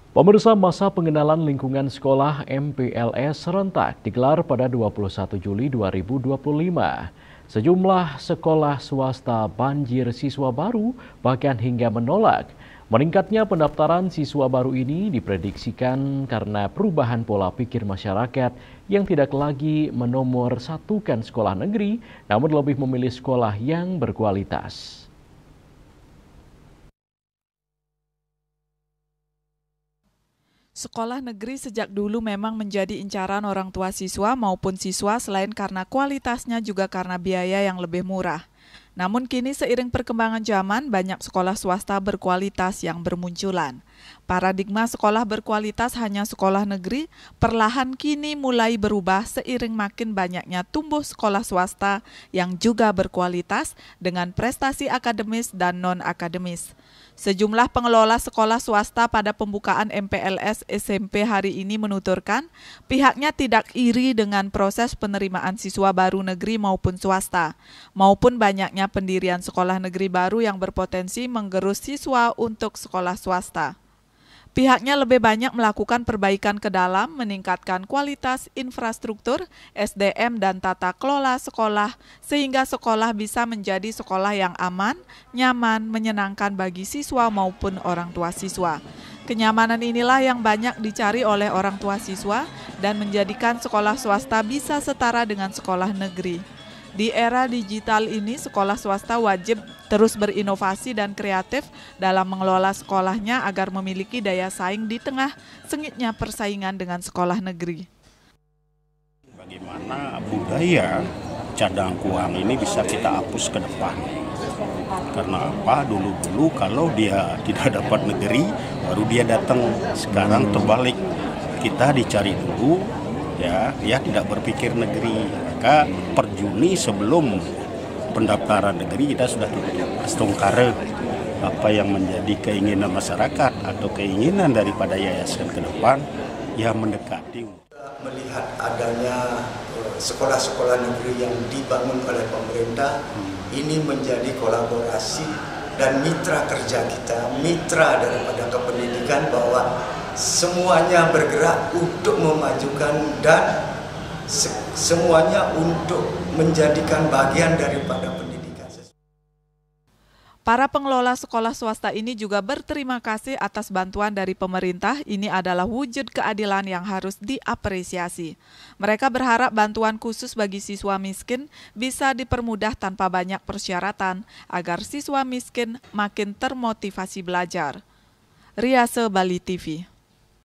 Pemirsa, masa pengenalan lingkungan sekolah MPLS serentak digelar pada 21 Juli 2025. Sejumlah sekolah swasta banjir siswa baru bahkan hingga menolak. Meningkatnya pendaftaran siswa baru ini diprediksikan karena perubahan pola pikir masyarakat yang tidak lagi menomor satukan sekolah negeri, namun lebih memilih sekolah yang berkualitas. Sekolah negeri sejak dulu memang menjadi incaran orang tua siswa maupun siswa selain karena kualitasnya juga karena biaya yang lebih murah. Namun kini seiring perkembangan zaman, banyak sekolah swasta berkualitas yang bermunculan. Paradigma sekolah berkualitas hanya sekolah negeri perlahan kini mulai berubah seiring makin banyaknya tumbuh sekolah swasta yang juga berkualitas dengan prestasi akademis dan non-akademis. Sejumlah pengelola sekolah swasta pada pembukaan MPLS SMP hari ini menuturkan pihaknya tidak iri dengan proses penerimaan siswa baru negeri maupun swasta, maupun banyaknya pendirian sekolah negeri baru yang berpotensi menggerus siswa untuk sekolah swasta. Pihaknya lebih banyak melakukan perbaikan ke dalam, meningkatkan kualitas infrastruktur, SDM, dan tata kelola sekolah, sehingga sekolah bisa menjadi sekolah yang aman, nyaman, menyenangkan bagi siswa maupun orang tua siswa. Kenyamanan inilah yang banyak dicari oleh orang tua siswa dan menjadikan sekolah swasta bisa setara dengan sekolah negeri. Di era digital ini, sekolah swasta wajib terus berinovasi dan kreatif dalam mengelola sekolahnya agar memiliki daya saing di tengah sengitnya persaingan dengan sekolah negeri. Bagaimana budaya cadang uang ini bisa kita hapus ke depan? Karena apa? Dulu kalau dia tidak dapat negeri, baru dia datang. Sekarang terbalik, kita dicari dulu. Ya, dia tidak berpikir negeri. Maka per Juni sebelum pendaftaran negeri kita sudah tutup astungkara apa yang menjadi keinginan masyarakat atau keinginan daripada yayasan ke depan yang mendekati. Melihat adanya sekolah-sekolah negeri yang dibangun oleh pemerintah, ini menjadi kolaborasi dan mitra kerja kita, mitra daripada kependidikan bahwa semuanya bergerak untuk memajukan dan semuanya untuk menjadikan bagian daripada pendidikan. Para pengelola sekolah swasta ini juga berterima kasih atas bantuan dari pemerintah. Ini adalah wujud keadilan yang harus diapresiasi. Mereka berharap bantuan khusus bagi siswa miskin bisa dipermudah tanpa banyak persyaratan agar siswa miskin makin termotivasi belajar. Riase Bali TV.